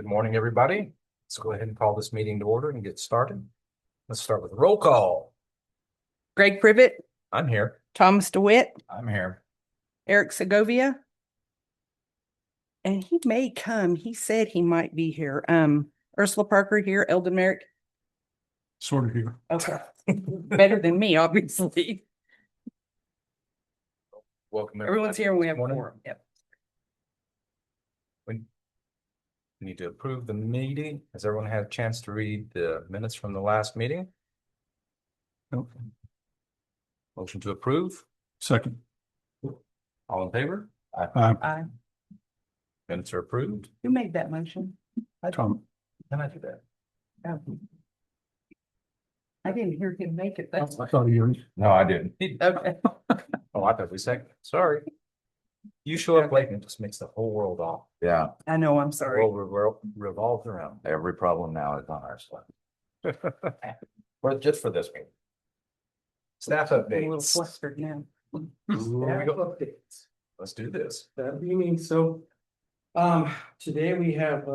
Good morning, everybody. Let's go ahead and call this meeting to order and get started. Let's start with roll call. Greg Privet, I'm here. Thomas DeWitt, I'm here. Eric Segovia. And he may come. He said he might be here. Ursula Parker here, Eldon Merrick. Sort of here. Okay. Better than me, obviously. Welcome. Everyone's here and we have Morning. four. Yep. We need to approve the meeting. Has everyone had a chance to read the minutes from the last meeting? Nope. Motion to approve. Second. All in favor? Aye. Minutes are approved. Who made that motion? Tom. Can I do that? I didn't hear him make it. That's I thought you. No, I didn't. okay. Oh, I thought we second. Sorry. You show up late and it just makes the whole world off. Yeah, I know, I'm The sorry. world revolves around. every problem now is on our side. Well, just for this meeting. Staff I'm a little updates. flustered now. Here we go. Updates. Let's do this. That meaning, so, today we have,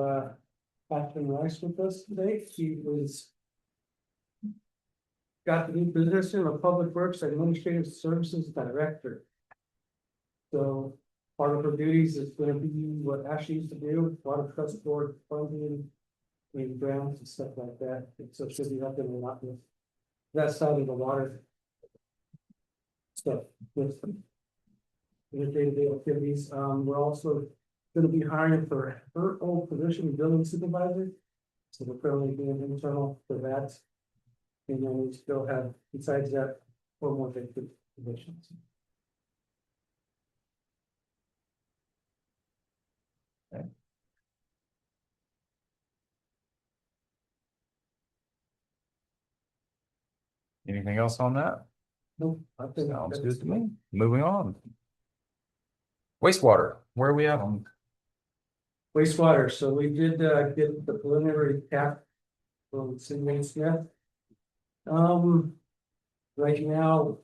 Catherine Rice with us today. She was. Got the new position of Public Works Administrative Services Director. So, part of her duties is gonna be what Ashley used to do, water trust board funding. And grants and stuff like that, and so she'll be helping a lot with. That side of the water. Stuff with. The day-to-day activities, we're also gonna be hiring for her old position, building supervisor. So we're currently doing internal for that. And then we still have, besides that, 4 more vacant positions. Anything else on that? Nope, I think Sounds that's good to me. Moving on. Wastewater, where are we at on? Wastewater, so we did get the preliminary cap from Sidney Smith. Right now.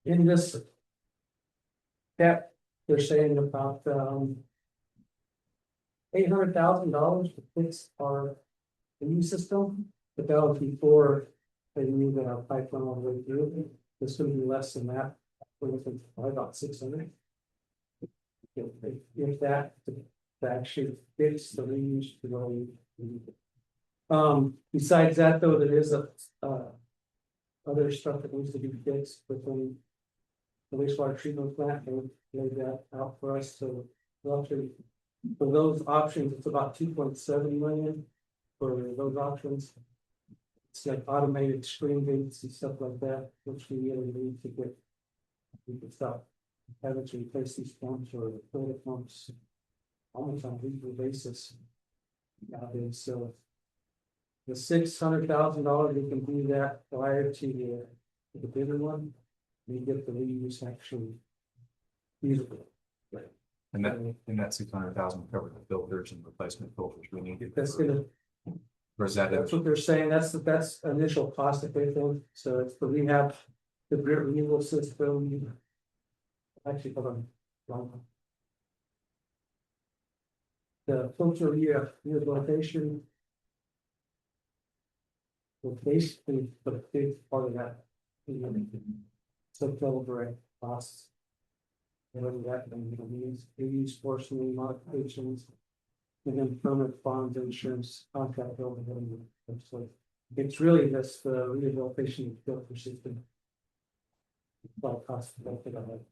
In this. Cap, they're saying about $800,000 to fix our new system, but that was before they knew that our pipeline all the way through. This is gonna be less than that, we're looking for about 600. If that to actually fix the reuse to go. Besides that, though, there is a other stuff that needs to be fixed within the wastewater treatment plant, and laid that out for us, so roughly for those options, it's about 2.7 million for those options. It's like automated screen gates and stuff like that, which we really need to get. We could stop having to replace these pumps or toilet pumps almost on a weekly basis nowadays, so. The $600,000, we can do that prior to the bigger one. We get the reuse actually usable. And that 600,000 covered the filters and replacement filters we need. That's gonna, Or is that that's what they're saying, that's initial cost of everything, so it's the rehab, the grit removal system. Actually, hold on. Wrong one. The filter rehabilitation. Well, basically, the big part of that. So calibrate costs. Whatever that, and we use portion modifications. And then permit bonds, insurance, contract overhead. So it's really just the rehabilitation of the filter system. Well, cost benefit of it.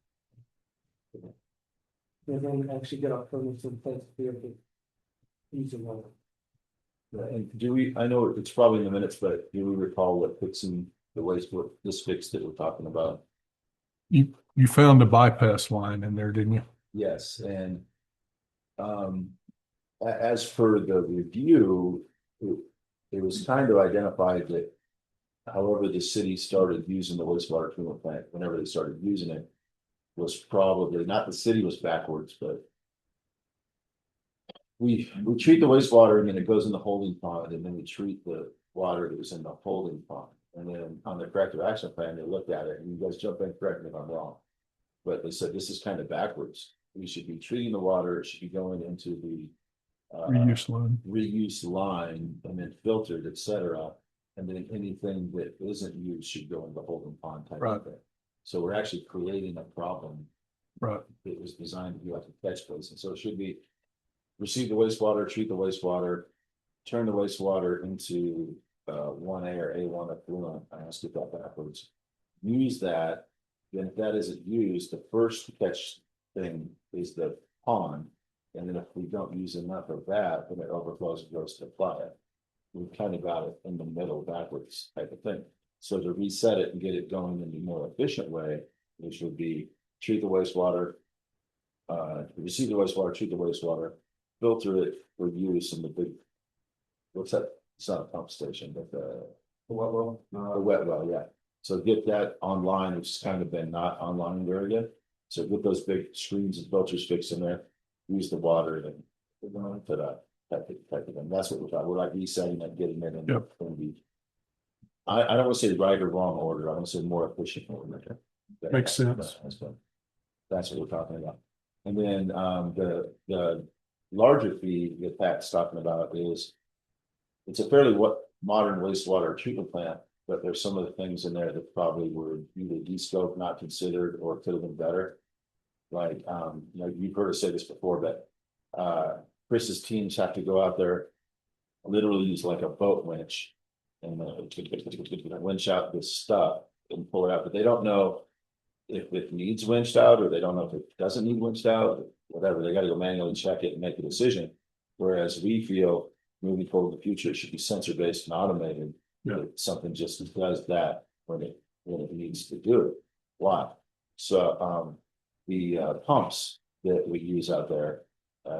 And then actually get our permits in place to be able to use the water. And do we, I know it's probably in the minutes, but do we recall what fixing the waste, what this fix that we're talking about? You found a bypass line in there, didn't you? Yes, and as for the review, it was kind of identified that however the city started using the wastewater treatment plant, whenever they started using it, was probably, not the city was backwards, but we treat the wastewater and then it goes in the holding pond, and then we treat the water that was in the holding pond. And then on the corrective action plan, they looked at it, and you guys jump in, correct me if I'm wrong. But they said this is kind of backwards. We should be treating the water, it should be going into the Reuse line. reuse line and then filtered, et cetera. And then anything that isn't used should go in the holding pond type Right. of thing. So we're actually creating a problem Right. that was designed to be like a catch basin. So it should be receive the wastewater, treat the wastewater, turn the wastewater into one A or A1 effluent. I must get that backwards. Use that. Then if that isn't used, the first catch thing is the pond. And then if we don't use enough of that, then it overflows and goes to the playa. We've kind of got it in the middle backwards type of thing. So to reset it and get it going in a more efficient way, which would be treat the wastewater, receive the wastewater, treat the wastewater, filter it for use in the big, what's that? It's not a pump station, but the wet well. The wet well, yeah. So get that online, which has kind of been not online very good. So get those big screens and filters fixed in there, use the water and we're going to that type of thing. That's what we're talking. We're like resetting and getting it in. Yep. I don't want to say right or wrong order. I want to say more efficient order. Makes sense. That's what we're talking about. And then the larger fee that Pat's talking about is it's a fairly modern wastewater treatment plant, but there's some of the things in there that probably were either de-scoped, not considered, or could have been better. Like you've heard us say this before, but Chris's teams have to go out there, literally use like a boat winch and winch out this stuff and pull it out, but they don't know if it needs winched out or they don't know if it doesn't need winched out, whatever. They got to go manually check it and make a decision. Whereas we feel moving forward in the future, it should be sensor based and automated. Yeah. Something just does that when it needs to do it. Why? So the pumps that we use out there,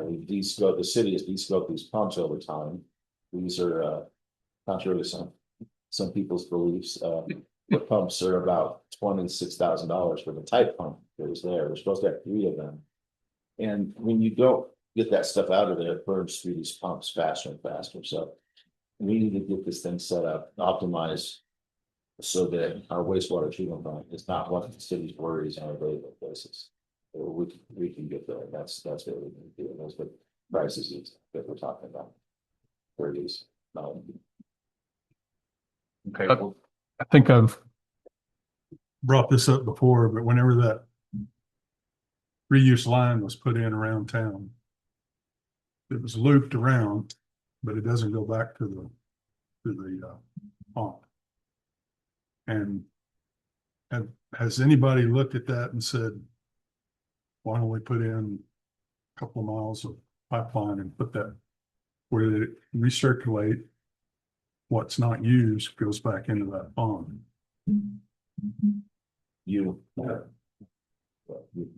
we've de-scoped, the city has de-scoped these pumps over time. These are contrary to some people's beliefs. The pumps are about $26,000 for the type pump that was there. We're supposed to have 3 of them. And when you don't get that stuff out of there, it burns through these pumps faster and faster. So we need to get this thing set up, optimized, so that our wastewater treatment plant is not one of the city's worries on a daily basis. We can get there. That's what we can do. Those the prices that we're talking about. For these. Okay, I think I've brought this up before, but whenever that reuse line was put in around town, it was looped around, but it doesn't go back to the pond. And has anybody looked at that and said, why don't we put in a couple of miles of pipeline and put that where it recirculate what's not used goes back into that pond? You. Does it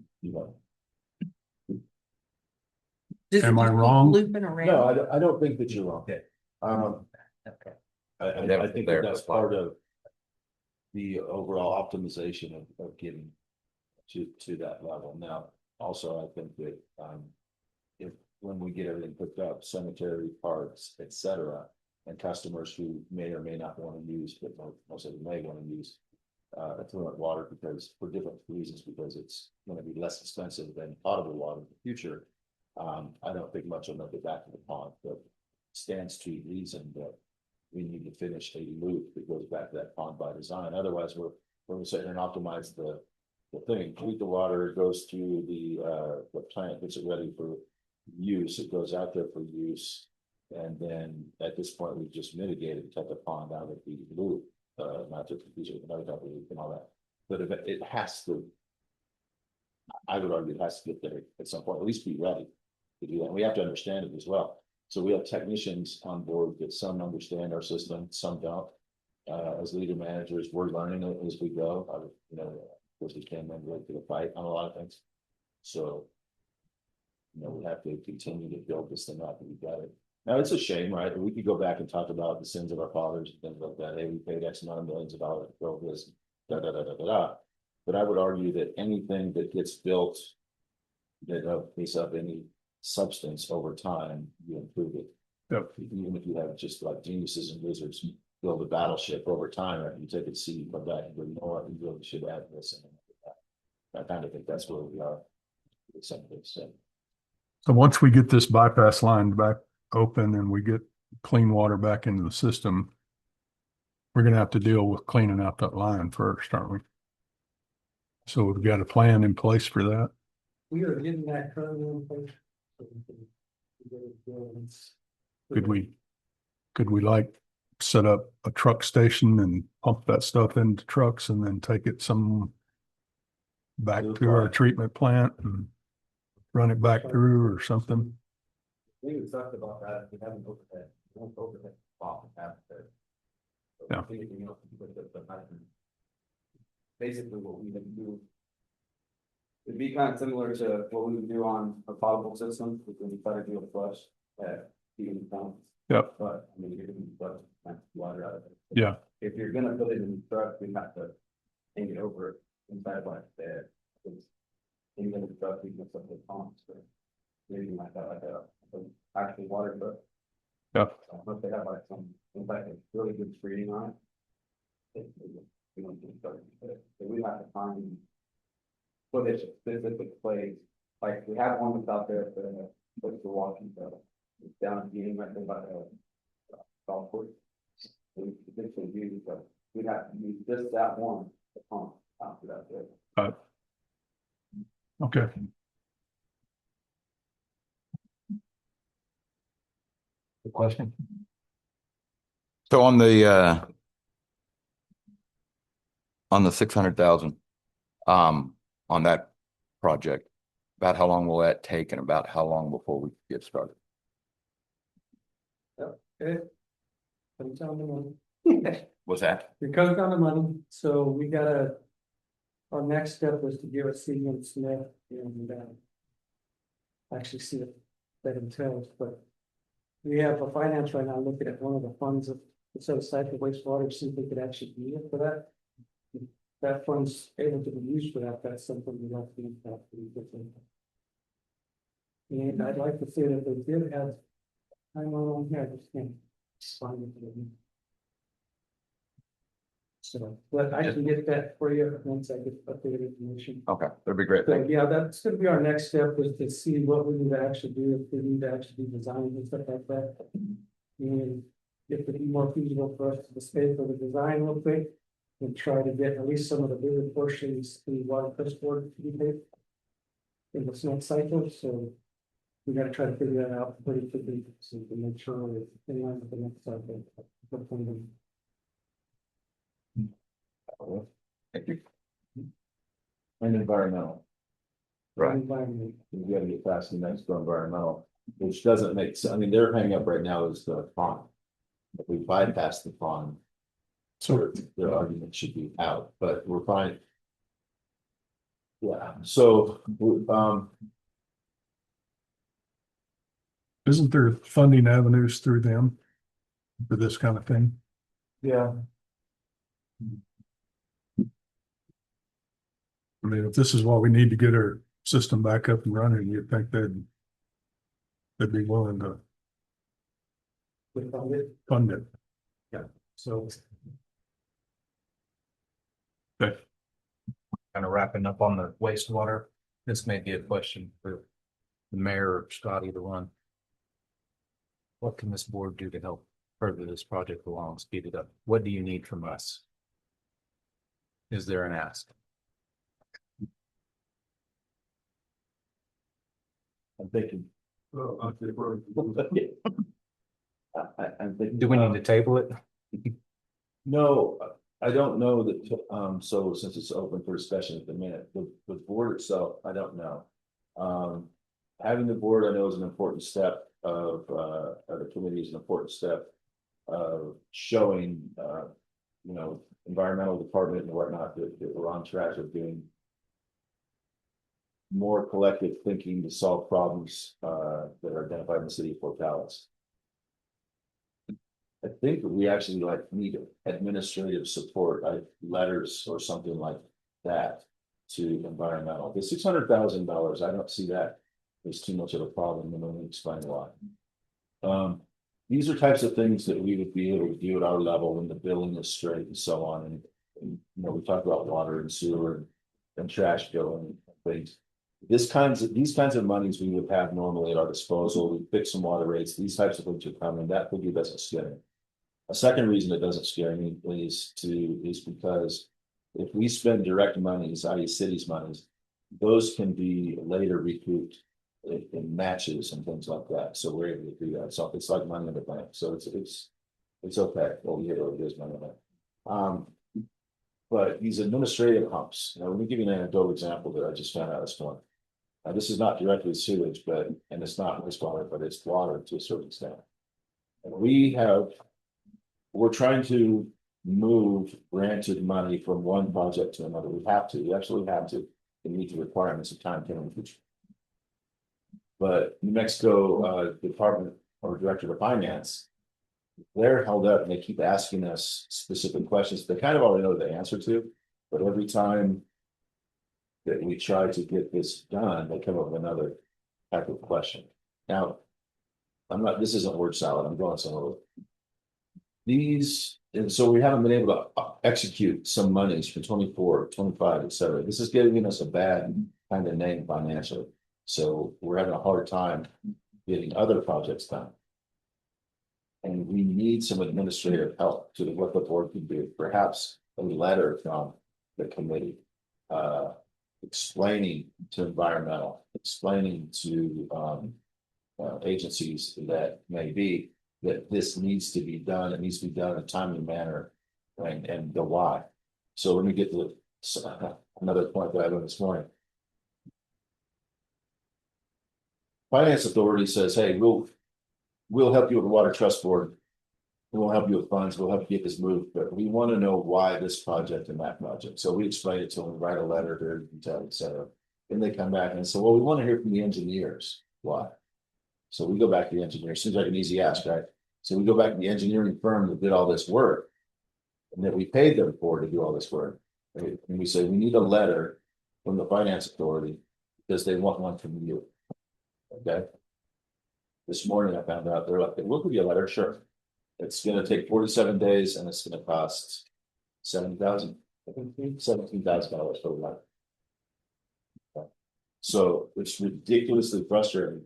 Am I just keep wrong? Looping around? No, I don't think that you're wrong. Yeah. Okay. I think that that's part of the overall optimization of getting to that level. Now, also, I think that if when we get everything hooked up, cemetery, parks, et cetera, and customers who may or may not want to use, but most of them may want to use effluent water because for different reasons, because it's going to be less expensive than potable water in the future. I don't think much of it back to the pond, but stands to reason that we need to finish a loop that goes back to that pond by design. Otherwise, we're sitting and optimize the thing, treat the water, it goes through the plant, gets it ready for use, it goes out there for use. And then at this point, we've just mitigated, cut the pond out of the loop, not to confuse it with another type of loop and all that. But if it has to, I would argue it has to get there at some point, at least be ready to do that. And we have to understand it as well. So we have technicians on board that some understand our system, some don't. As leader managers, we're learning it as we go. Of course, we can't remember to the fight on a lot of things. So, we have to continue to build this thing up and we got it. Now, it's a shame, right? We could go back and talk about the sins of our fathers and things like that. Hey, we paid X amount of millions of dollars to build this, da, da, da, da, da, da. But I would argue that anything that gets built that takes up any substance over time, you improve it. Yep. Even if you have just like geniuses and wizards build a battleship over time, after you take a seed, you come back and go, you know what, you really should add this and that. I kind of think that's where we are with some of this. So once we get this bypass line back open and we get clean water back into the system, we're gonna have to deal with cleaning out that line first, aren't we? So we've got a plan in place for that. We are getting that currently in place. So we can get it going. Could we like set up a truck station and pump that stuff into trucks and then take it back to our treatment plant and run it back through or something? We talked about that, we haven't overhead, we don't overhead off the path there. So Yeah. anything else with the pattern. Basically what we would do. It'd be kind of similar to what we would do on a potable system, we can try to do a flush at even pounds. Yep. But I mean, you're gonna flush water out of it. Yeah. If you're gonna put it in the truck, we have to hang it over inside like that. In the truck, we can put the pumps or maybe like a actual water truck. Yep. Unless they have like some, in fact, a really good screening on it. We don't do stuff, but we have to find. Put it specific place, like we have one that's out there for the walking, it's down at the end right there by the golf course. We potentially use, but we have to use just that one to pump out to that there. Okay. The question? So on the 600,000, on that project, about how long will that take and about how long before we get started? Okay. Comes down to money. Was that? It comes down to money, so we gotta. Our next step was to give it C and Smith and actually see what that entails, but. We have a finance right now looking at one of the funds of, set aside for wastewater, see if we could actually use it for that. If that fund's able to be used for that, that's something we'd like to use that for. And I'd like to say that they did have, I'm on here, I just can't find it. So, but I can get that for you once I get updated information. Okay, that'd be great. So, Thank you. yeah, that's gonna be our next step, is to see what we need to actually do, if we need to actually do design and stuff like that. And if it'd be more feasible for us to stay for the design real quick. And try to get at least some of the bigger portions to water press board to be paid. In this next cycle, so. We gotta try to figure that out pretty quickly, so we can make sure we're in line with the next cycle. Thank you. And environmental, Right. Environment. we gotta get past the next for environmental, which doesn't make sense, I mean, their hang up right now is the pond. If we bypass the pond. So Their argument should be out, but we're fine. Yeah, so, isn't there funding avenues through them for this kind of thing? yeah, I mean, if this is what we need to get our system back up and running, you'd think they'd be willing to With all this. fund it. So. Okay. Kind of wrapping up on the wastewater. This may be a question for the mayor or Scott, either one. What can this board do to help further this project along, speed it up? What do you need from us? Is there an ask? I'm thinking. I'm thinking. Do we need to table it? No, I don't know that, so since it's open for discussion at the minute, the board itself, I don't know. Having the board, I know is an important step of the committee is an important step of showing, environmental department and whatnot, that we're on track of doing more collective thinking to solve problems, that are identified in the city of Fort Dallas. I think we actually need administrative support, letters or something like that to environmental. The $600,000, I don't see that as too much of a problem, and let me explain why. These are types of things that we would be able to do at our level when the billing is straight and so on. And we talk about water and sewer and trash billing and things. these kinds of monies we would have normally at our disposal, we fix some water rates, these types of things are coming, that figure doesn't scare me. A second reason it doesn't scare me is because if we spend direct monies, i.e. cities monies, those can be later recouped in matches and things like that, so we're able to do that, so it's like money in the bank, so it's okay, well, yeah, it is money in the bank. But these administrative humps, let me give you an anecdotal example that I just found out this morning. This is not directly sewage, and it's not wastewater, but it's water to a certain extent. And we're trying to move granted money from one project to another. We absolutely have to meet the requirements of time penalty. But New Mexico Department or Director of Finance, they're held up and they keep asking us specific questions. They kind of already know the answer to, but every time that we try to get this done, they come up with another type of question. Now, this isn't word salad, I'm going somewhere. And so we haven't been able to execute some monies for 24, 25, etc. This is giving us a bad kind of name financially. So we're having a hard time getting other projects done. And we need some administrative help to what the board can do, perhaps a letter from the committee. Explaining to environmental, explaining to agencies that may be that this needs to be done, it needs to be done in a timely manner, and the why. So let me get to another point that I learned this morning. Finance Authority says, hey, we'll help you with the Water Trust Board. We'll help you with funds. We'll help you get this moved, but we want to know why this project and that project. So we explain it to them, write a letter, very detailed, et cetera. Then they come back and say, well, we want to hear from the engineers. Why? So we go back to the engineers. Seems like an easy ask, right? So we go back to the engineering firm that did all this work and that we paid them for to do all this work. And we say, we need a letter from the Finance Authority because they want one from you. Okay. This morning I found out they're like, we'll give you a letter, sure. It's going to take 47 days and it's going to cost $17,000 for the letter. Okay. So it's ridiculously frustrating.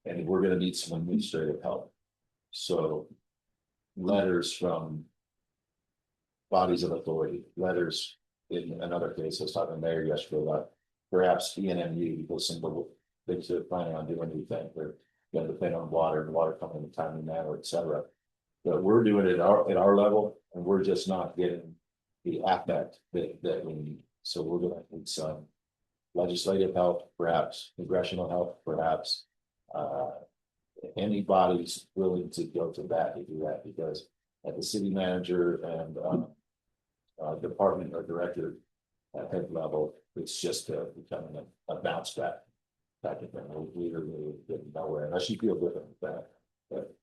And we're going to need some administrative help. So letters from bodies of authority, letters in another case, I was talking to the mayor yesterday about perhaps ENMU, because some of the things they're planning on doing anything. They're going to depend on water and water coming in a timely manner, et cetera. But we're doing it at our level, and we're just not getting the affect that we need. So we're going to need some legislative help, perhaps congressional help, perhaps anybody's willing to go to bat to do that, because at the city manager and department or director at head level, it's just becoming a bounce back type of thing. We really getting nowhere unless you feel different with that. But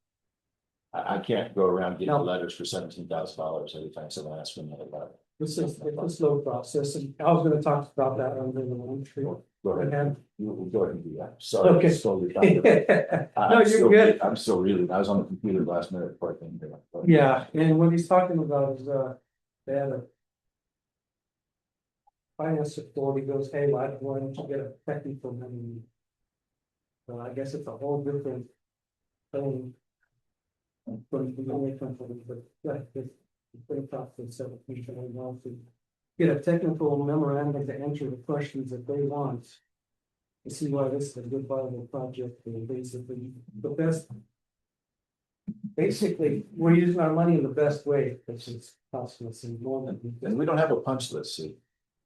I can't go around getting letters for $17,000 every time someone asks for another letter. It's a slow process, and I was gonna talk about that on the one tree. Go ahead. And Go ahead and do that. Sorry. Okay. Slowly. no, you're good. I'm still reeling. I was on the computer last minute before I came here. Yeah, and what he's talking about is they had a finance authority goes, hey, why don't you get a technical meeting? So I guess it's a whole different thing. From the only company, but yeah, it's pretty tough for several people who want to get a technical memorandum to answer the questions that they want. To see why this is a good viable project, and basically the best. Basically, we're using our money in the best way, which is costing us more than. And we don't have a punch list, see.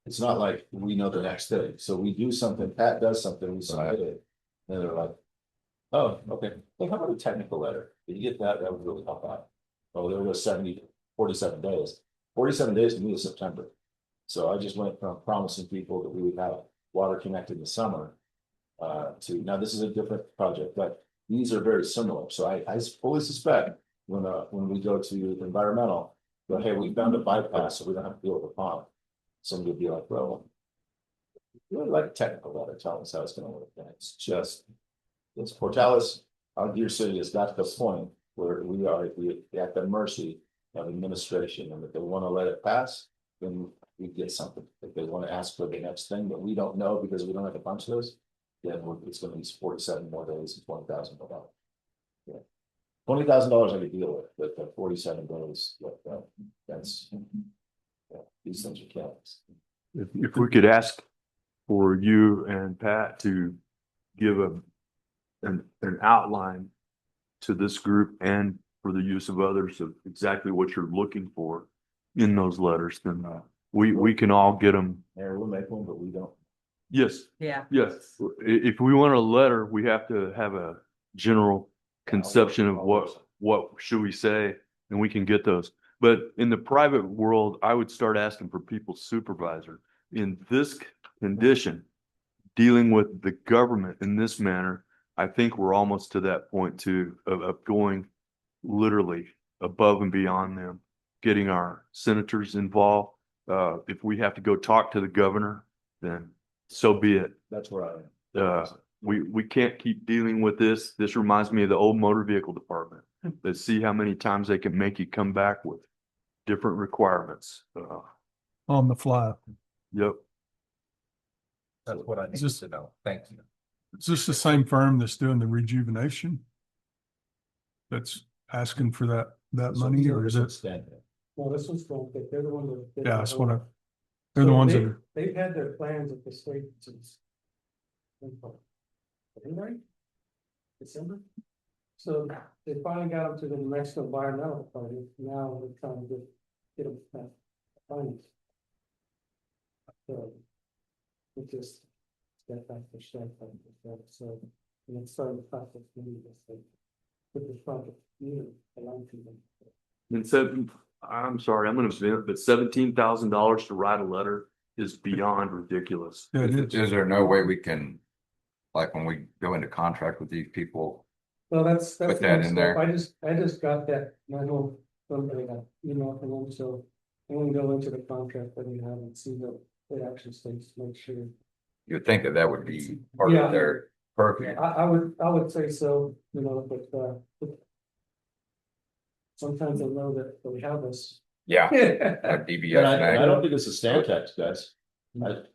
It's not like we know the next day. So we do something, Pat does something, we submit it. And they're like, oh, okay. Hey, how about a technical letter? Did you get that? That would really help out. Oh, there was 47 days. 47 days to me is September. So I just went from promising people that we would have water connected in the summer to now this is a different project, but these are very similar. So I fully suspect when we go to environmental, but hey, we found a bypass, so we don't have to deal with the pond. Somebody would be like, well, really like a technical letter telling us how it's going to work. And it's Portales, our dear city has got to the point where we are at the mercy of administration, and if they want to let it pass, then we get something. If they wanna ask for the next thing, but we don't know because we don't have a bunch of those, then it's gonna be 47 more days and 20,000 more dollars. Yeah. $20,000 I could deal with, but the 47 days, that's. Yeah, these things are killing us. If we could ask for you and Pat to give an outline to this group and for the use of others of exactly what you're looking for in those letters, then we can all get them. Mayor, we'll make one, but we don't. Yes, Yeah. yes. If we want a letter, we have to have a general conception of what should we say, and we can get those. But in the private world, I would start asking for people's supervisor. In this condition, dealing with the government in this manner, I think we're almost to that point too, of going literally above and beyond them, getting our senators involved. If we have to go talk to the governor, then so be it. That's where I am. We can't keep dealing with this. This reminds me of the old motor vehicle department. Let's see how many times they can make you come back with different requirements. On the fly. Yep. That's what I need Just- to know. Thank you. Is this the same firm that's doing the rejuvenation? That's asking for that money, or is it? No, this one's going, they're the one that. did Yeah, the that's whole- what they're the So ones they- that are, They've had their plans at the state since. January? December? So they finally got them to the New Mexico Environmental Department, now they're trying to get them past finance. So. It just. Step after step after step, so, and it's starting to process many of this thing. With this project, a lot of people. And so, I'm sorry, I'm gonna vent, but $17,000 to write a letter is beyond ridiculous. yeah, it is. Is there no way we can, like, when we go into contract with these people? Well, that's. Put the that next in step. there. I just got that, manual somebody got email from them, so. I'm gonna go into the contract that we have and see what it actually states, to make sure. You'd think that would be part Yeah. of their purview. I would say so, but. Sometimes I know that we have this. Yeah, Yeah. like DBS. And I and don't think it's a Stantec, guys.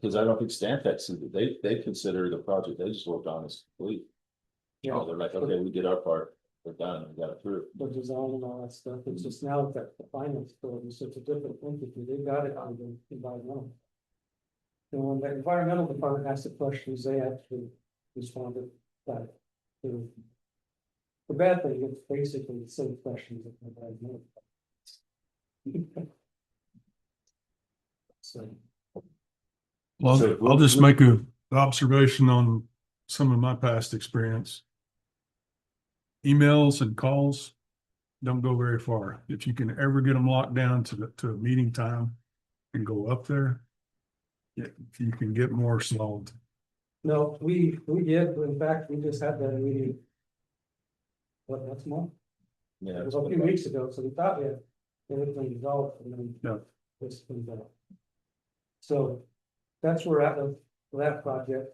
Cause I don't think Stantec, they consider the project they just worked on as complete. You know, they're like, okay, we did our part, we're done, we got it through. The design and all that stuff, it's just now that the finance authority, so it's a different entity, they got it on the environmental. And when the environmental department asks the questions, they actually responded back to. The bad thing, it's basically the same questions that the environmental. So, Well, So I'll just make a observation on some of my past experience. Emails and calls don't go very far. If you can ever get them locked down to a meeting time and go up there, you can get more solved. no, we did, in fact, we just had that meeting. What, next month? Yeah. It was a few weeks ago, so we thought we had everything resolved and then. Yeah. This comes out. So that's where we're at with that project.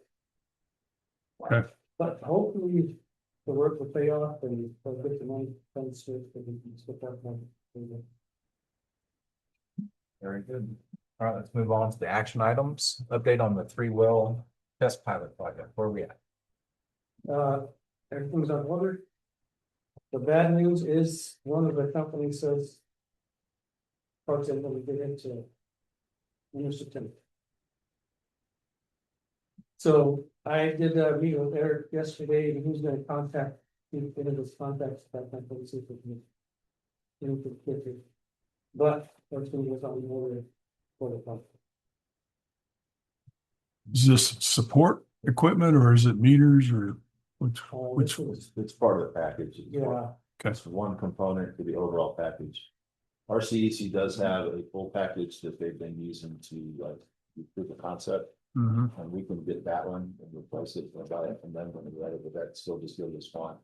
Okay. But hopefully the work will pay off and we'll get the money done straight so we can split that money. Very good. All right, let's move on to the action items. Update on the 3-well test pilot project. Where are we at? Everything's on order. The bad news is one of the companies says. Parts are gonna get into. In September. So I did a meeting with Eric yesterday and he's gonna contact, he did his contacts that company, see if we can. Anything quicker. But everything was on order for the company. Is this support equipment or is it meters or which? This was- It's part of the package. Yeah, It's one component to the overall package. Our CEC does have a full package that they've been using to like prove the concept, Mhm. and we can get that one and replace it or buy it from them when they're ready, but that still just gives us fine.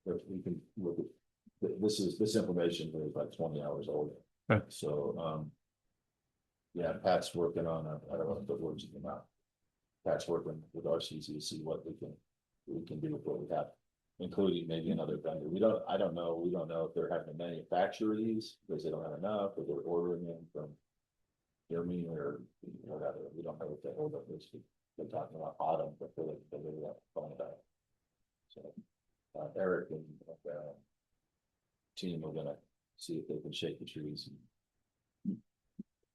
But we can look at, this information is like 20 hours old. Okay. So, yeah, Pat's working on, I don't know if the words in the mouth. Pat's working with our CEC to see what we can do with what we have. Including maybe another vendor. I don't know, we don't know if they're having to manufacture these because they don't have enough, or they're ordering them from. Jeremy or whatever, we don't know what the hold up is. They're talking about autumn, but they're calling it out. So, Eric and, team are gonna see if they can shake the trees and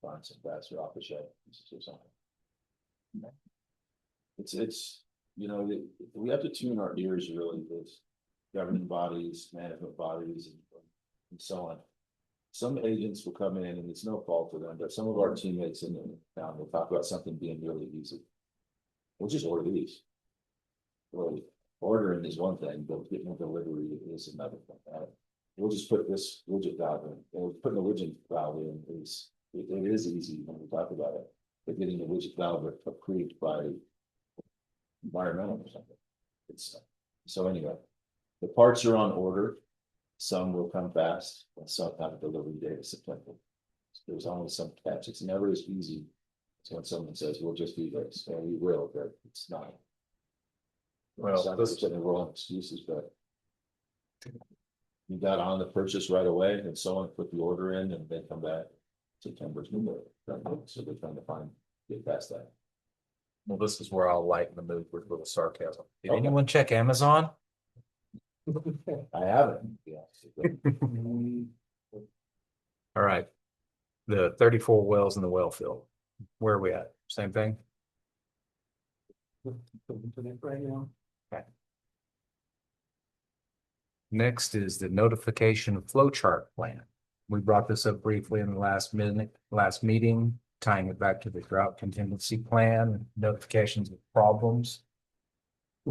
find some faster off the shelf pieces or something. It's, we have to tune our ears really with governing bodies, management bodies and so on. Some agents will come in and it's no fault of them, but some of our teammates in the town will talk about something being really easy. We'll just order these. Well, ordering is one thing, but getting a delivery is another thing. We'll just put this widget valve in, or putting the widget valve in it is easy when we talk about it. But getting the widget valve approved by environmental or something. So anyway, the parts are on order. Some will come fast, and some have a delivery date of September. There's always some catch. It's never as easy as when someone says, we'll just do this, and we will, but it's not. Well, This is wrong excuses, but you got on the purchase right away, and someone put the order in, and they come back. September's new, so they're trying to get past that. Well, this is where I'll lighten the mood with a little sarcasm. Did Okay. anyone check Amazon? I haven't. All right. The 34 wells in the well field. Where are we at? Same thing? Right now. Next is the notification of flow chart plan. We brought this up briefly in the last meeting, tying it back to the drought contingency plan, notifications of problems.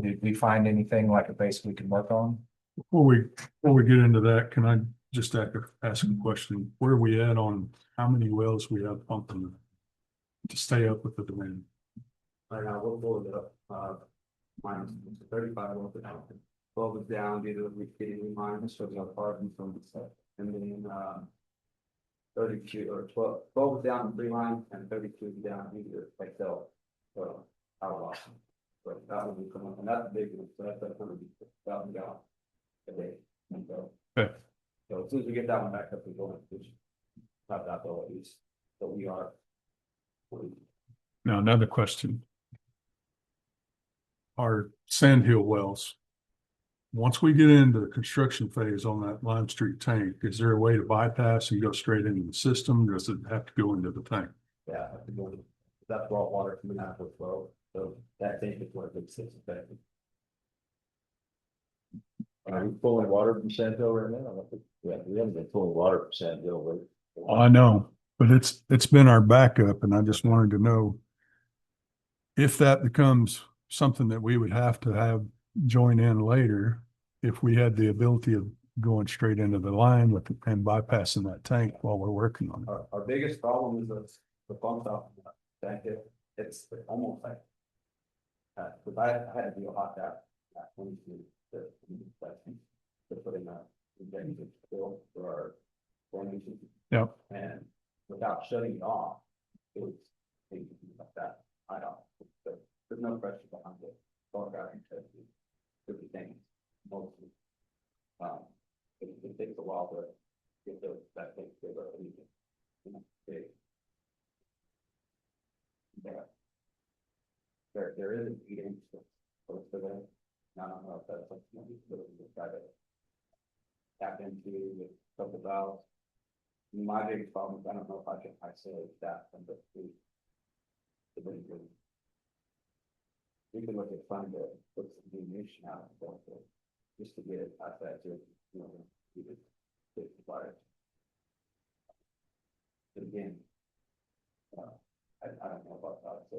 Did we find anything like a base we can work on? Before we get into that, can I just ask a question? Where are we at on how many wells we have pumping to stay up with the demand? Right now, we'll pull it up, minus 35 over the down. 12 is down due to getting reminders, so we have carbon from the set. And then, 32 or 12 is down 3 lines and 32 is down due to Excel. So, our loss. But that will be coming, and that's a big one, so that's $150,000 a day. And so, Okay. so as soon as we get that one back up, we're going to have that though at least, so we are. Now, another question. Our Sandhill wells. Once we get into the construction phase on that Lime Street tank, is there a way to bypass and go straight into the system? Does it have to go into the tank? Yeah, have to go to, that's raw water coming out of the flow, so that tank is what it sits affected. Are we pulling water from Sandhill right now? I don't think- Yeah, we haven't been pulling water from Sandhill, right? I know, but it's been our backup, and I just wanted to know if that becomes something that we would have to have join in later, if we had the ability of going straight into the line with and bypassing that tank while we're working on it. Our biggest problem is the pump out, tank it's almost like. Cause I had to do a hot tap, when to put in a injection fill for our formation. Yep. And without shutting it off, it was things like that. I don't, there's no pressure behind it. All guys to the things mostly. It takes a while to get that thing to go anything. Big. Yeah. There is an 8-inch close to there. I don't know if that's something that we try to tap into with couple valves. My biggest problem is I don't know if I can isolate that from the food. We can look at trying to put some diminution out of it, just to get it past that to, keep it fire. But again, I don't know about that, so.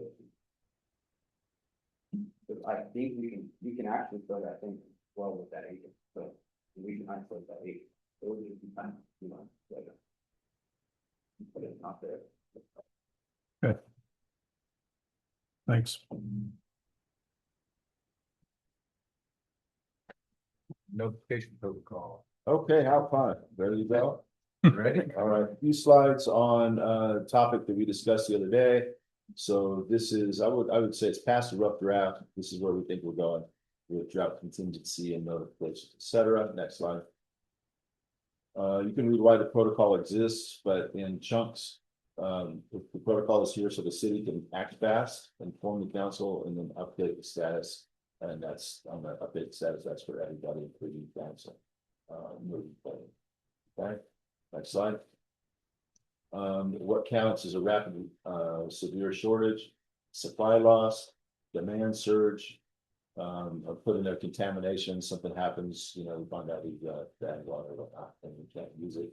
But I think we can actually throw that thing well with that 8, so we can isolate that 8. It would just be kind of, later. But it's not there. Okay. Thanks. Notification protocol. Okay, how fun. Ready to go? Ready? All right, a few slides on a topic that we discussed the other day. So this is, I would say it's past a rough draft. This is where we think we're going with drought contingency and notifications, et cetera. Next slide. You can read why the protocol exists, but in chunks. if the protocol is here so the city can act fast, inform the council and then update the status. And that's on the update status, that's for everybody, including council. Moving forward. Okay, next slide. What counts as a rapid, severe shortage, supply loss, demand surge, or put in there contamination, something happens, you know, we find out we've got bad water or whatnot, and we can't use it.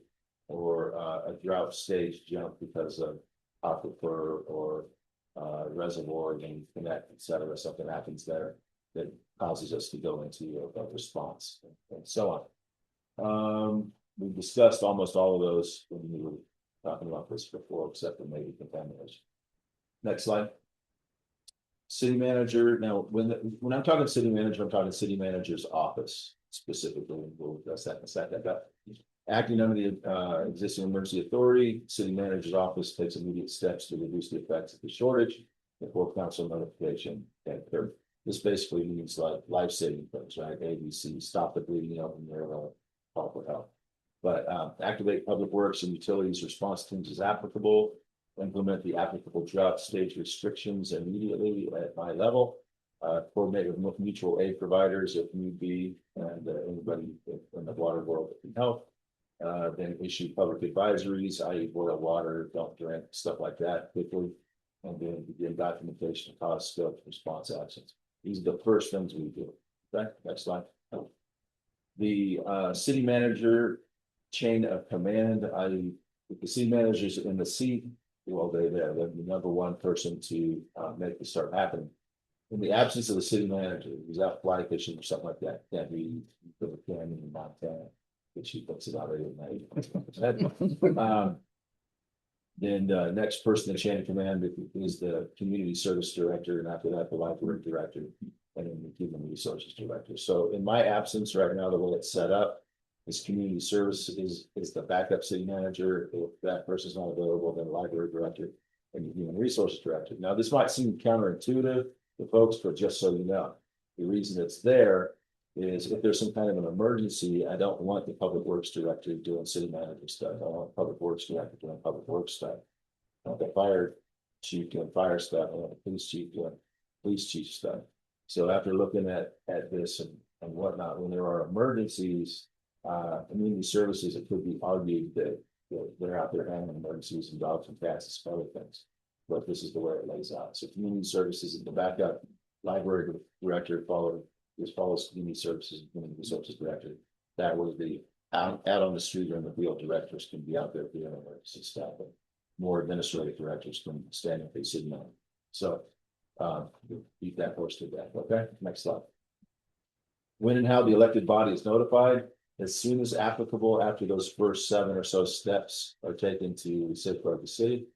Or a drought stage jump because of aquifer or reservoir and connect, et cetera, something happens there that causes us to go into a response and so on. We discussed almost all of those when we were talking about this before, except for maybe contamination. Next slide. City manager. Now, when I'm talking city manager, I'm talking city manager's office specifically. We'll address that in a second. But acting under the existing emergency authority, city manager's office takes immediate steps to reduce the effects of the shortage before council notification can occur. This basically means like life-saving things, right? ABC, stop the bleeding out in their call for help. But activate public works and utilities response teams as applicable, implement the applicable drought stage restrictions immediately at my level, coordinate with mutual aid providers if need be, and anybody in the water world that can help. Then issue public advisories, i.e. boil water, don't drink, stuff like that quickly. And then begin documentation of cost, scope, response actions. These are the first things we do. Okay, next slide. The city manager chain of command, if the city manager's in the seat, well, they're there. They're the number one person to make this start happening. In the absence of the city manager, who's out fly fishing or something like that, can't be for the canyon in Montana, which he puts it out at night. Then the next person in chain of command is the community service director, and after that, the library director, and then the human resources director. So in my absence right now, the way it's set up is community service is the backup city manager. If that person's not available, then the library director and the human resources director. Now, this might seem counterintuitive to folks, but just so you know, the reason it's there is if there's some kind of an emergency, I don't want the public works director doing city manager stuff. I want the public works director doing public works stuff. I want the fire chief doing fire stuff. I want the police chief doing police chief stuff. So after looking at this and whatnot, when there are emergencies, community services, it could be argued that they're out there handling emergencies and dogs and cats and other things. But this is the way it lays out. So community services is the backup, library director follows community services and community resources director. That way the out on the street or in the field directors can be out there doing emergency stuff, but more administrative directors can stand up and sit down. So beat that horse to death. Okay, next slide. When and how the elected body is notified, as soon as applicable, after those first 7 or so steps are taken to safeguard the city,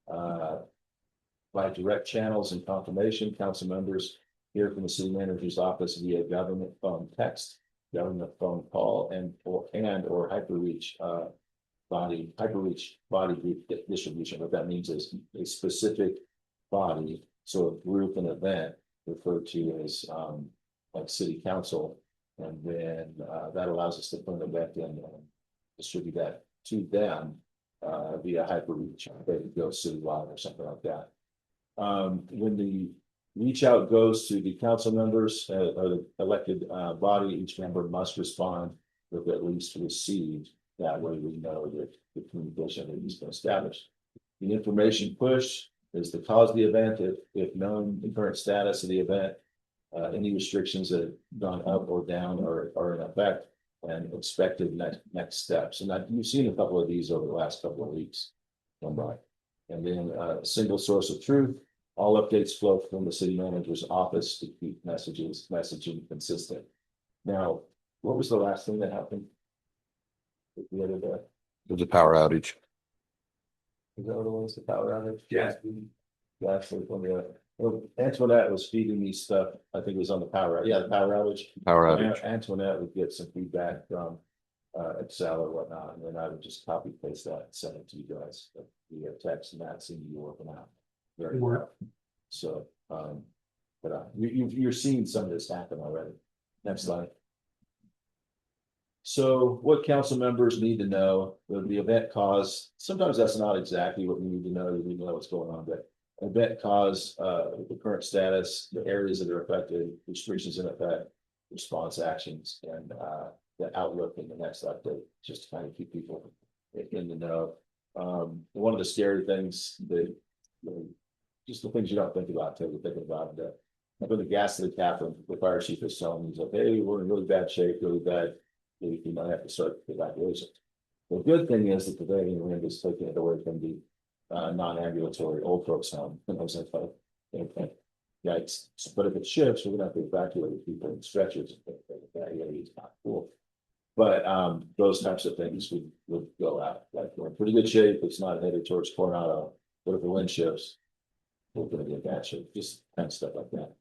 by direct channels and confirmation, council members hear from the city manager's office via government phone text, government phone call, and or hyperreach body group distribution. What that means is a specific body, so a group, an event referred to as like city council, and then that allows us to put an event in and distribute that to them via hyperreach. They go citywide or something like that. When the reach out goes to the council members or the elected body, each member must respond with at least received. That way we know that the communication has been established. The information push is the cause of the event, if known the current status of the event, any restrictions that have gone up or down are in effect, and expected next steps. And you've seen a couple of these over the last couple of weeks come by. And then a single source of truth. All updates flow from the city manager's office to keep messaging consistent. Now, what was the last thing that happened the other day? There's a power outage. Is that what it was, the power outage? Yeah. Well, Antoinette was feeding me stuff. I think it was on the power. Yeah, the power outage. Power outage. Antoinette would get some feedback from Excel or whatnot, and then I would just copy paste that and send it to you guys via text, and that's in you working out very well. So, but you're seeing some of this happen already. Next slide. So what council members need to know, the event cause, sometimes that's not exactly what we need to know, we need to know what's going on, but event cause, the current status, the areas that are affected, restrictions in effect, response actions, and the outlook in the next update, just to kind of keep people in the know. One of the scary things that, just the things you don't think about until you're thinking about it. I put the gas to the cap, and the fire chief is telling me, he's like, hey, we're in really bad shape, really bad. You might have to start the evacuation. The good thing is that the Canadian wind is taking it away from the non-ambulatory old folks home. And I was like, okay, yikes. But if it shifts, we're gonna have to evacuate people in stretchers. That area is not cool. But those types of things would go out. Like we're in pretty good shape. It's not headed towards Coronado. But if the wind shifts, we're gonna get bad shape. Just kind of stuff like that.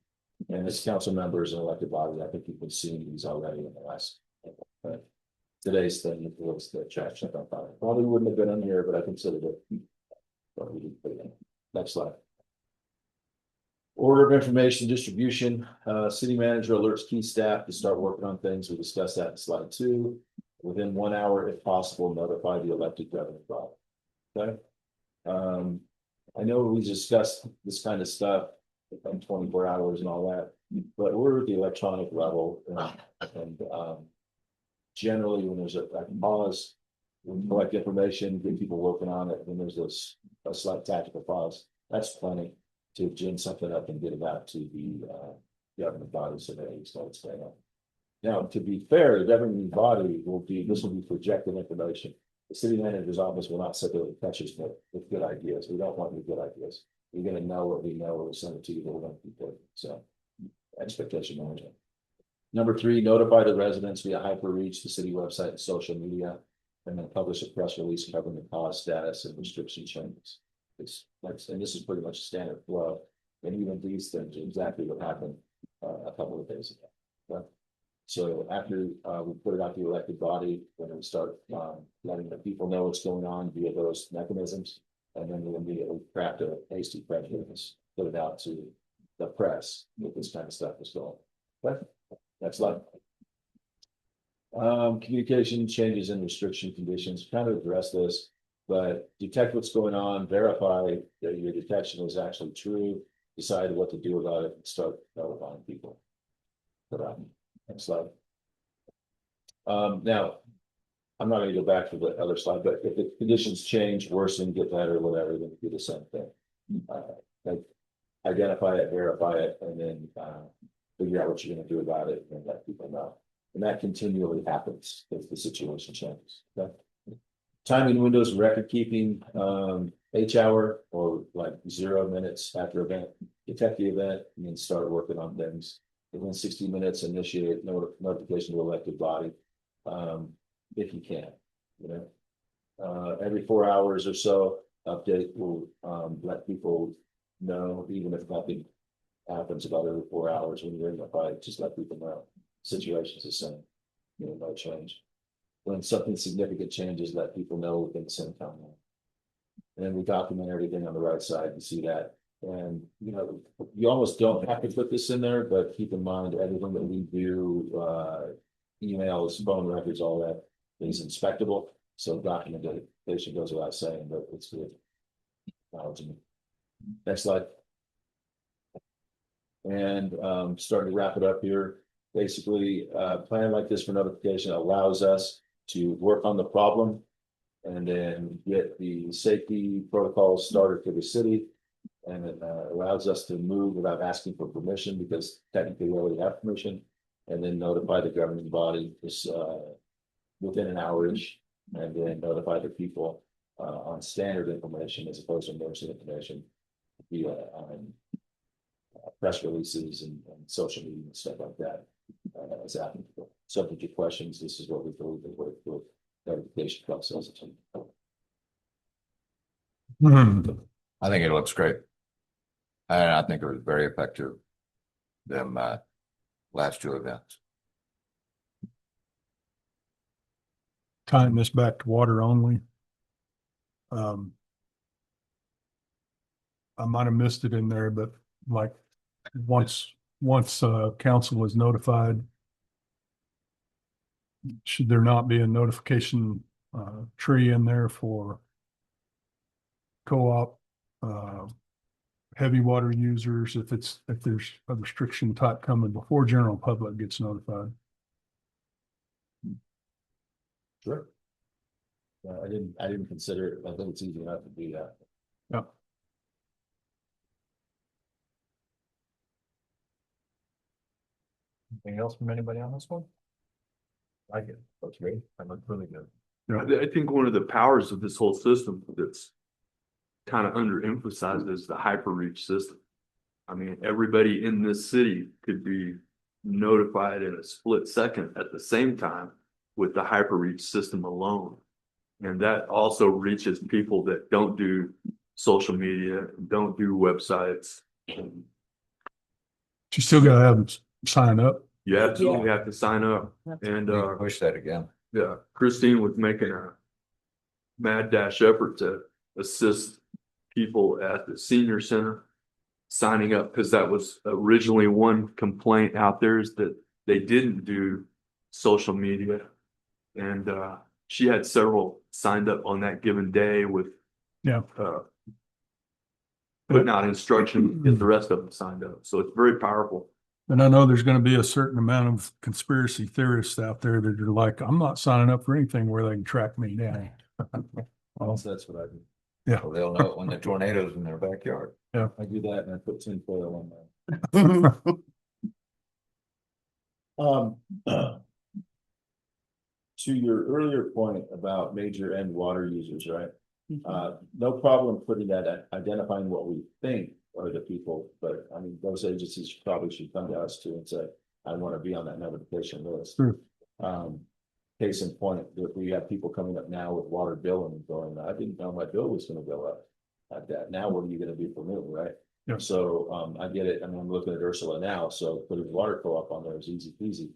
And as council members and elected body, I think you've been seeing these already in the last. Today's thing was the trash check on fire. Probably wouldn't have been on here, but I considered it. But we didn't put it in. Next slide. Order of information distribution, city manager alerts key staff to start working on things. We discussed that in slide 2. Within 1 hour, if possible, notify the elected governing body. Okay. I know we discussed this kind of stuff in 24 hours and all that, but we're at the electronic level and generally when there's a pause, we collect information, get people working on it, when there's a slight tactical pause, that's plenty to gin something up and get it out to the governing body so that it starts staying up. Now, to be fair, the governing body this will be projected information. The city manager's office will not circulate catches with good ideas. We don't want any good ideas. You're gonna know what we know, we'll send it to you, we're gonna keep it. So expectation management. Number 3, notify the residents via hyperreach, the city website and social media, and then publish a press release covering the cause, status, and restriction changes. And this is pretty much standard flow. And even these things are exactly what happened a couple of days ago. But, so after we put it out to the elected body, then we start letting the people know what's going on via those mechanisms, and then we'll immediately craft a hasty press release, put it out to the press with this kind of stuff is going. But next slide. Communication changes and restriction conditions, kind of address this, but detect what's going on, verify that your detection is actually true, decide what to do about it, and start notifying people. Next slide. Now, I'm not going to go back to the other slide, but if the conditions change, worsen, get better, whatever, then do the same thing. Like identify it, verify it, and then figure out what you're going to do about it and let people know. And that continually happens if the situation changes. Okay? Timing windows, record keeping, H hour or like 0 minutes after event, detect the event and then start working on things. Within 60 minutes, initiate notification to elected body, if you can, you know. Every 4 hours or so, update will let people know, even if nothing happens about every 4 hours when you're in the fight, just let people know. Situation's the same, you know, no change. When something significant changes, let people know within the same time. And then we document everything on the right side and see that. And, you know, you almost don't have to put this in there, but keep in mind everything that we do, emails, phone records, all that is inspectable. So documentation goes without saying, but it's good. Next slide. And starting to wrap it up here. Basically, a plan like this for notification allows us to work on the problem and then get the safety protocols started for the city. And it allows us to move without asking for permission because technically we already have permission, and then notify the governing body just within an hour-ish, and then notify the people on standard information as opposed to emergency information via press releases and social media and stuff like that. As applicable. Subject to questions, this is what we believe in with notification process. I think it looks great. And I think it was very effective, them last 2 events. Tying this back to water only. I might have missed it in there, but like once council is notified should there not be a notification tree in there for co-op heavy water users if there's a restriction type coming before general public gets notified? Sure. I didn't consider it. I think it's easy enough to do that. Yeah. Anything else from anybody on this one? Like it, looks great, that looks really good. I think one of the powers of this whole system that's kind of underemphasized is the hyper reach system. I mean, everybody in this city could be notified in a split second at the same time with the hyper reach system alone. And that also reaches people that don't do social media, don't do websites. And You still gotta have them sign up. you absolutely have to sign up. And Push that again. yeah, Christine was making a mad dash effort to assist people at the senior center signing up, because that was originally one complaint out there, is that they didn't do social media. And she had several signed up on that given day with Yeah. putting out instruction, get the rest of them signed up. So it's very powerful. And I know there's gonna be a certain amount of conspiracy theorists out there that are like, I'm not signing up for anything where they can track me down. Well, So that's what I do. So they'll know it when the tornado's in their backyard. I do that and I put tinfoil on there. To your earlier point about major end water users, right? No problem putting that, identifying what we think are the people, but I mean, those agencies probably should come to us too and say, I want to be on that notification list. True. Case in point, if we have people coming up now with water billing and going, I didn't know my bill was gonna go up at that. Now what are you gonna do for me, right? Yeah. So, I get it. I mean, I'm looking at Ursula now, so putting water co-op on there is easy peasy.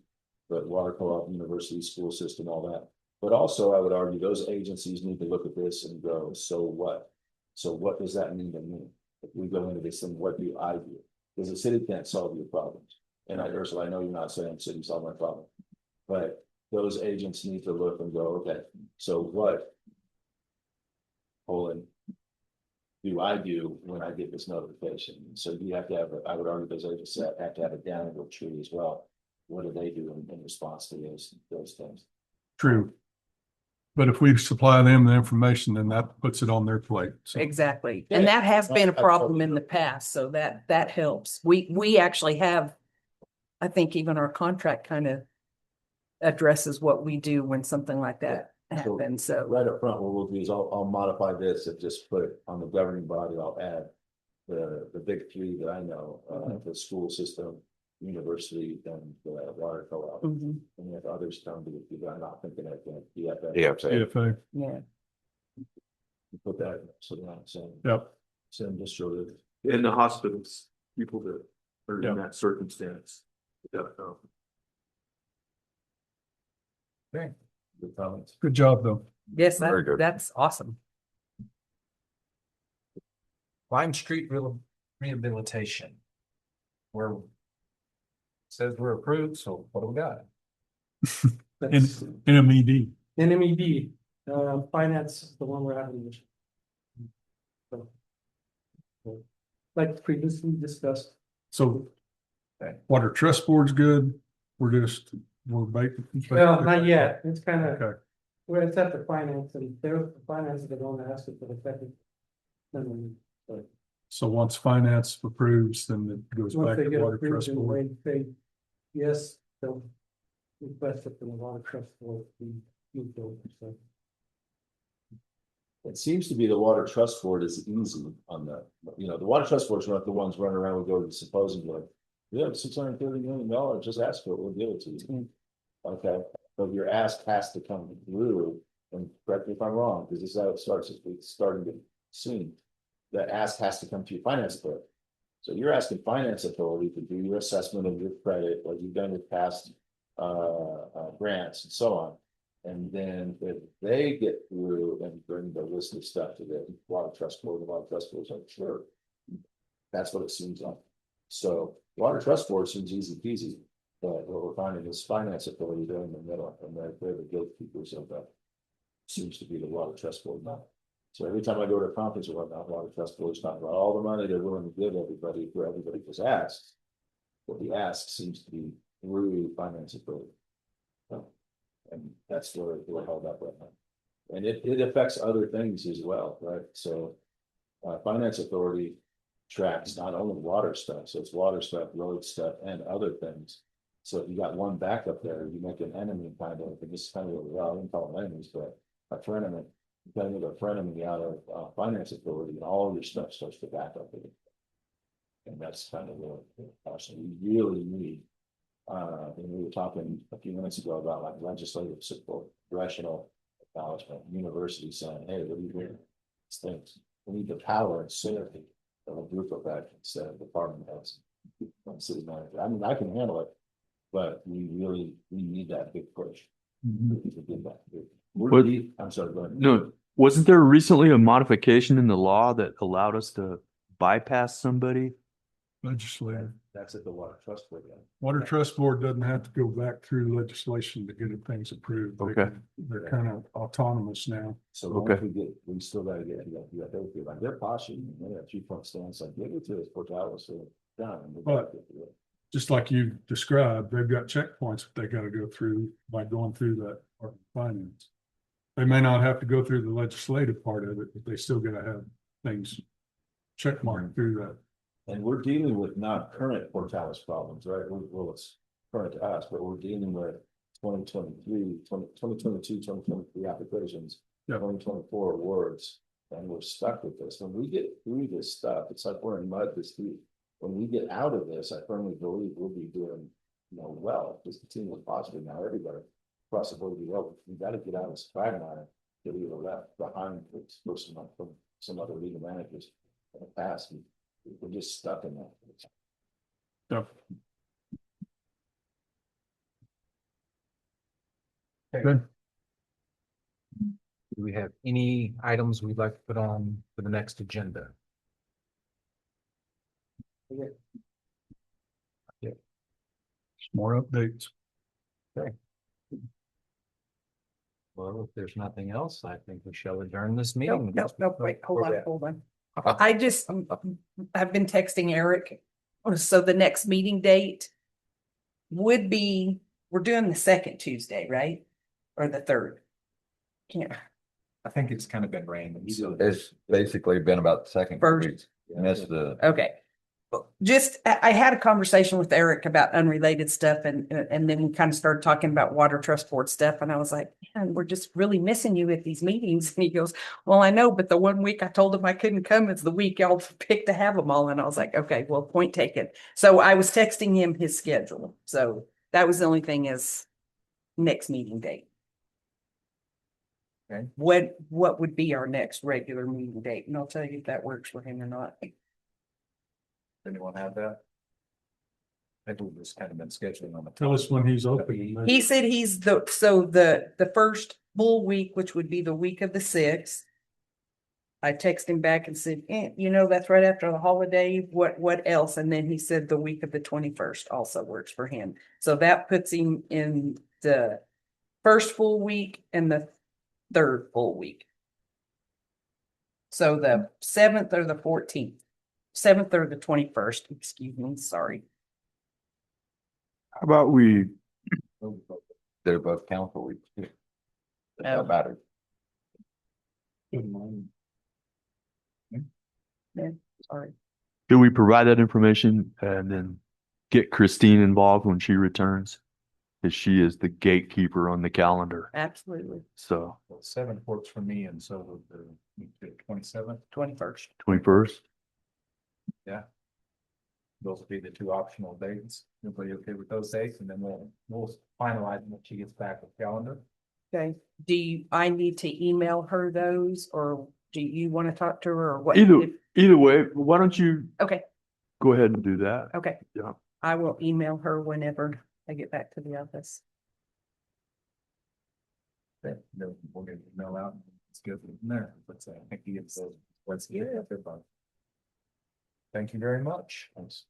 But water co-op, university, school system, all that. But also, I would argue those agencies need to look at this and go, so what? So what does that mean to me? If we go into this, then what do I do? Because the city can't solve your problems. And Ursula, I know you're not saying city solve my problem. But those agents need to look and go, okay, so what? Do I do when I get this notification? So you have to have, I would argue those agents have to have a downward tree as well. What do they do in response to those things? True. But if we supply them the information, then that puts it on their plate. So Exactly. Yeah. And that has been a I problem totally in the past, so that helps. We actually have, I think even our contract kind of addresses what we do when something like that happens, so. Right up front, what we'll do is I'll modify this and just put it on the governing body. I'll add the big three that I know, the school system, university, and the water co-op. Mhm. And if others come to the, I'm not thinking of DFA. Yeah. CFA, Yeah, Put that, so now, so. yep. Send just sort of. In the hospitals, people that are Yeah. in that circumstance. Yeah. Good comments. Good job, though. yes, Very good. that's awesome. Lime Street rehabilitation. Where says we're approved, so what do we got? That's NMED. NMED, finance is the one we're having. So, like previously discussed, So Water Trust Board's good. We're baiting. well, not yet, it's kind of, Okay. well, it's at the finance and they're the finance, they're going to ask it for the second. So once finance approves, then it goes Once back they to get Water approved Trust and Board. they, yes, they'll request it from the water trust board. So. It seems to be the water trust board is easy on the, the water trust board's not the ones running around, we go to the symposium like, we have $630 million, just ask for it, we'll give it to you. Okay, but your ask has to come through, and correct me if I'm wrong, because this is how it starts, it's starting to soon. The ask has to come to your finance authority. So you're asking finance authority to do your assessment of your credit, like you've done with past grants and so on. And then if they get through and bring the list of stuff to the water trust board, the water trust board's like, sure. That's what it seems like. So water trust board seems easy peasy. But what we're finding is finance authority, they're in the middle, and they're the gatekeepers of that. Seems to be the water trust board now. So every time I go to a conference or whatnot, water trust board is talking about all the money they're willing to give everybody, for everybody was asked. What the ask seems to be through finance authority. And that's where we're held up right now. And it affects other things as well, right? So. Finance authority tracks not only water stuff, so it's water stuff, road stuff, and other things. So if you got one backup there, you make an enemy kind of, and this is kind of, well, I wouldn't call them enemies, but a frenemy. You kind of get a frenemy out of finance authority, and all your stuff starts to back up. And that's kind of what we really need. And we were talking a few minutes ago about like legislative support, congressional acknowledgement, university saying, hey, what are you doing? These things. We need the power and synergy of a group of that instead of department heads. City manager. I mean, I can handle it, but we need that big push. To do that. What- I'm sorry, go ahead. No, wasn't there recently a modification in the law that allowed us to bypass somebody? Legislative. That's at the water trust board. Water Trust Board doesn't have to go back through legislation to get things approved. Okay. They're kind of autonomous now. So Okay. once we still gotta get, like they're posturing, they have 2 point stance, like give it to us, Portales, so done. And we gotta But- get to it. Just like you described, they've got checkpoints that they gotta go through by going through that part of finance. They may not have to go through the legislative part of it, but they still gotta have things checkmarked through that. And we're dealing with not current Portales problems, right? Well, it's current to us, but we're dealing with 2023, 2022, 2023 applications, Yeah. 2024 awards, and we're stuck with this. When we get through this stuff, it's like we're in mud this deep. When we get out of this, I firmly believe we'll be doing, well, just continue positive now, everybody across the board, we gotta get out of this quagmire that we were left behind with some other legal managers in the past. We're just stuck in that. Yep. Okay. Good. Do we have any items we'd like to put on for the next agenda? More updates. Well, if there's nothing else, I think we shall adjourn this No, meeting. no, wait, hold Where on, we at? hold on. I just, I've been texting Eric. So the next meeting date would be, we're doing the second Tuesday, right? Or the third? Can't, I think it's kind of been random. So It's basically been about the second First. week. Missed the, okay. Just, I had a conversation with Eric about unrelated stuff and then we kind of started talking about water trust board stuff. And I was like, man, we're just really missing you at these meetings. And he goes, well, I know, but the one week I told him I couldn't come is the week y'all picked to have them all. And I was like, okay, well, point taken. So I was texting him his schedule. So that was the only thing is next meeting date. Okay. What would be our next regular meeting date? And I'll tell you if that works for him or not. anyone have that? I think we've just kind of been scheduling on the. Tell us when he's open. He said he's the first full week, which would be the week of the 6th. I texted him back and said, that's right after the holiday. What else? And then he said the week of the 21st also works for him. So that puts him in the first full week and the third full week. So the 7th or the 14th, 7th or the 21st, excuse me, sorry. How about we, they're both council weeks too. It Oh. don't matter. Sorry. do we provide that information and then get Christine involved when she returns? Because she is the gatekeeper on the calendar. Absolutely. So 7th works for me, and so would the 27th. 21st. 21st. Those will be the two optional dates. Everybody okay with those dates? And then we'll finalize when she gets back with calendar. Okay, I need to email her those, or do you want to talk to her or what? Either way, why don't you Okay, go ahead and do that? okay. Yeah. I will email her whenever I get back to the office. Then we'll get an email out. Let's go from there. Let's say, I think he gets those. Let's get it. Thank you very much. Thanks.